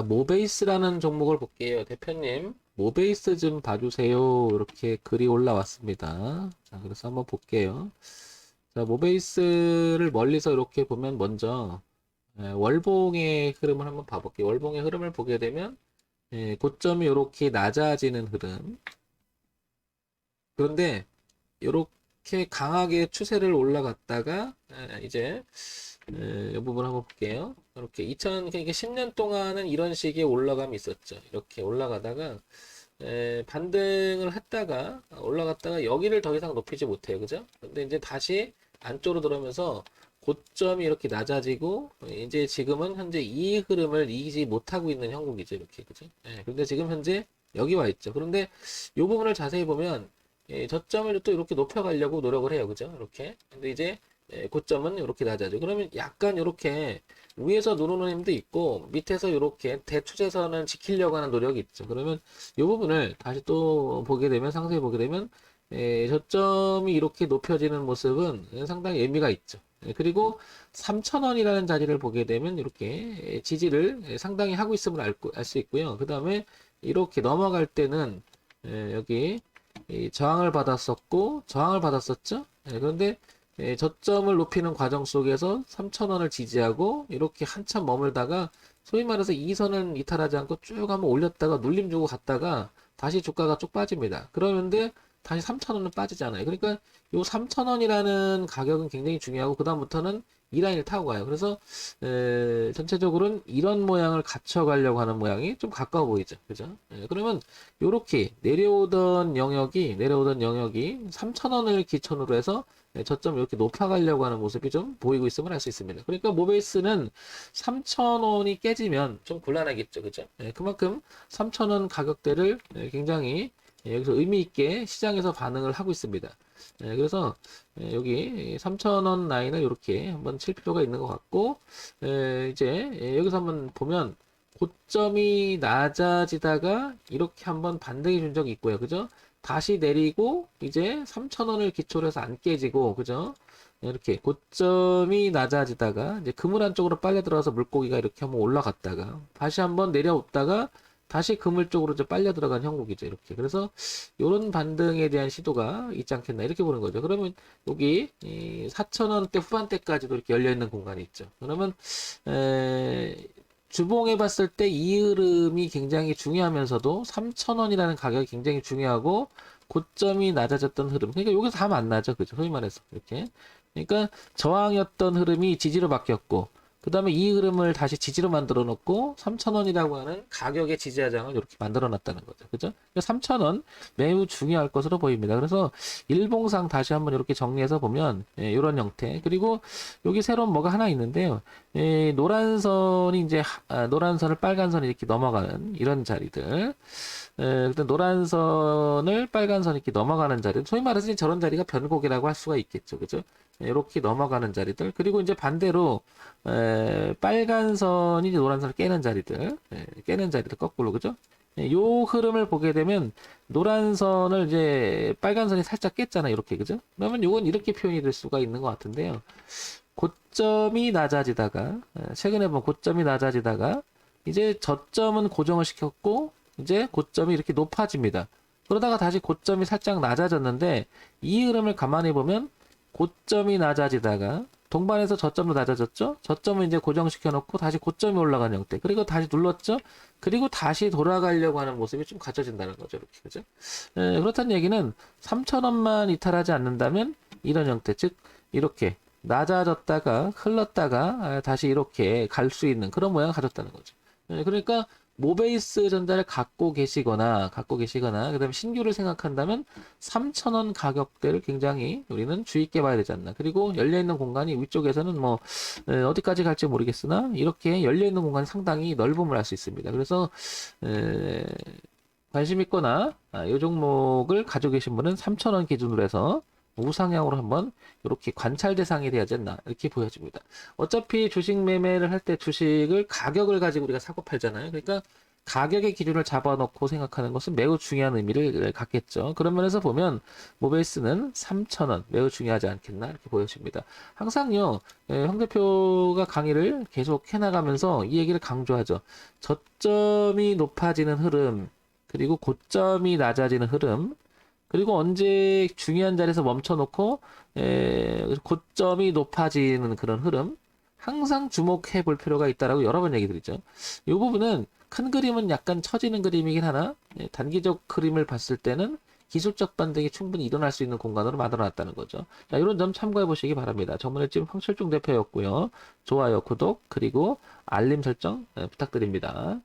모베이스라는 종목을 볼게요. 대표님, 모베이스 좀 봐주세요. 이렇게 글이 올라왔습니다. 자, 그래서 한번 볼게요. 자, 모베이스를 멀리서 이렇게 보면 먼저 월봉의 흐름을 한번 봐볼게요. 월봉의 흐름을 보게 되면 고점이 이렇게 낮아지는 흐름. 그런데 이렇게 강하게 추세를 올라갔다가 이제 이 부분 한번 볼게요. 이렇게 10년 동안은 이런 식의 올라감이 있었죠. 이렇게 올라가다가 반등을 했다가 올라갔다가 여기를 더 이상 높이지 못해요. 그죠? 근데 이제 다시 안쪽으로 들어오면서 고점이 이렇게 낮아지고 이제 지금은 현재 이 흐름을 이기지 못하고 있는 형국이죠. 이렇게. 그죠? 그런데 지금 현재 여기 와 있죠. 그런데 이 부분을 자세히 보면 저점을 또 이렇게 높여가려고 노력을 해요. 그죠? 이렇게. 근데 이제 고점은 이렇게 낮아져. 그러면 약간 이렇게 위에서 누르는 힘도 있고 밑에서 이렇게 대추세선을 지키려고 하는 노력이 있죠. 그러면 이 부분을 다시 또 보게 되면 상세히 보게 되면 저점이 이렇게 높여지는 모습은 상당히 의미가 있죠. 그리고 3,000원이라는 자리를 보게 되면 이렇게 지지를 상당히 하고 있음을 알 수 있고요. 그 다음에 이렇게 넘어갈 때는 여기 저항을 받았었고 저항을 받았었죠. 그런데 저점을 높이는 과정 속에서 3,000원을 지지하고 이렇게 한참 머물다가 소위 말해서 이 선은 이탈하지 않고 쭉 한번 올렸다가 눌림 주고 갔다가 다시 주가가 쭉 빠집니다. 그러는데 다시 3,000원은 빠지잖아요. 그러니까 요 3,000원이라는 가격은 굉장히 중요하고 그다음부터는 이 라인을 타고 가요. 그래서 전체적으로는 이런 모양을 갖춰가려고 하는 모양이 좀 가까워 보이죠. 그죠? 그러면 요렇게 내려오던 영역이 3,000원을 기준으로 해서 저점 이렇게 높아가려고 하는 모습이 좀 보이고 있음을 알 수 있습니다. 그러니까 모베이스는 3,000원이 깨지면 좀 곤란하겠죠. 그죠? 그만큼 3,000원 가격대를 굉장히 여기서 의미 있게 시장에서 반응을 하고 있습니다. 그래서 여기 3,000원 라인을 이렇게 한번 칠 필요가 있는 것 같고 이제 여기서 한번 보면 고점이 낮아지다가 이렇게 한번 반등이 준 적이 있고요. 그죠? 다시 내리고 이제 3,000원을 기초로 해서 안 깨지고 그죠? 이렇게 고점이 낮아지다가 이제 그물 안쪽으로 빨려 들어가서 물고기가 이렇게 한번 올라갔다가 다시 한번 내려오다가 다시 그물 쪽으로 이제 빨려 들어간 형국이죠. 이렇게. 그래서 이런 반등에 대한 시도가 있지 않겠나 이렇게 보는 거죠. 그러면 여기 4,000원대 후반대까지도 이렇게 열려 있는 공간이 있죠. 그러면 주봉해 봤을 때 이 흐름이 굉장히 중요하면서도 3,000원이라는 가격이 굉장히 중요하고 고점이 낮아졌던 흐름. 그러니까 여기서 다 만나죠. 그죠? 소위 말해서 이렇게. 그러니까 저항이었던 흐름이 지지로 바뀌었고 그 다음에 이 흐름을 다시 지지로 만들어 놓고 3,000원이라고 하는 가격의 지지하장을 이렇게 만들어 놨다는 거죠. 그죠? 3,000원 매우 중요할 것으로 보입니다. 그래서 일봉상 다시 한번 이렇게 정리해서 보면 이런 형태. 그리고 여기 새로운 뭐가 하나 있는데요. 노란 선이 이제 노란 선을 빨간 선이 이렇게 넘어가는 이런 자리들. 일단 노란 선을 빨간 선이 이렇게 넘어가는 자리. 소위 말해서 저런 자리가 변곡이라고 할 수가 있겠죠. 그죠? 이렇게 넘어가는 자리들. 그리고 이제 반대로 빨간 선이 이제 노란 선을 깨는 자리들, 깨는 자리들 거꾸로 그죠? 요 흐름을 보게 되면 노란 선을 이제 빨간 선이 살짝 깼잖아 이렇게 그죠? 그러면 요건 이렇게 표현이 될 수가 있는 것 같은데요. 고점이 낮아지다가 최근에 보면 고점이 낮아지다가 이제 저점은 고정을 시켰고 이제 고점이 이렇게 높아집니다. 그러다가 다시 고점이 살짝 낮아졌는데 이 흐름을 가만히 보면 고점이 낮아지다가 동반해서 저점도 낮아졌죠? 저점을 이제 고정시켜 놓고 다시 고점이 올라가는 형태. 그리고 다시 눌렀죠? 그리고 다시 돌아가려고 하는 모습이 좀 갖춰진다는 거죠. 이렇게. 그죠? 그렇다는 얘기는 3,000원만 이탈하지 않는다면 이런 형태. 즉, 이렇게 낮아졌다가 흘렀다가 다시 이렇게 갈 수 있는 그런 모양을 가졌다는 거죠. 그러니까 모베이스 전자를 갖고 계시거나 그다음에 신규를 생각한다면 3,000원 가격대를 굉장히 우리는 주의 있게 봐야 되지 않나. 그리고 열려 있는 공간이 위쪽에서는 뭐 어디까지 갈지 모르겠으나 이렇게 열려 있는 공간이 상당히 넓음을 알 수 있습니다. 그래서 관심 있거나 이 종목을 가지고 계신 분은 3,000원 기준으로 해서 우상향으로 한번 이렇게 관찰 대상이 되지 않나 이렇게 보여집니다. 어차피 주식 매매를 할 때 주식을 가격을 가지고 우리가 사고 팔잖아요. 그러니까 가격의 기준을 잡아놓고 생각하는 것은 매우 중요한 의미를 갖겠죠. 그런 면에서 보면 모베이스는 3,000원 매우 중요하지 않겠나 이렇게 보여집니다. 항상요, 황 대표가 강의를 계속 해나가면서 이 얘기를 강조하죠. 저점이 높아지는 흐름, 그리고 고점이 낮아지는 흐름, 그리고 언제 중요한 자리에서 멈춰놓고 고점이 높아지는 그런 흐름, 항상 주목해 볼 필요가 있다라고 여러 번 얘기 드리죠. 이 부분은 큰 그림은 약간 처지는 그림이긴 하나 단기적 그림을 봤을 때는 기술적 반등이 충분히 일어날 수 있는 공간으로 만들어놨다는 거죠. 자, 이런 점 참고해 보시기 바랍니다. 정문의집 황철중 대표였고요. 좋아요, 구독, 그리고 알림 설정 부탁드립니다.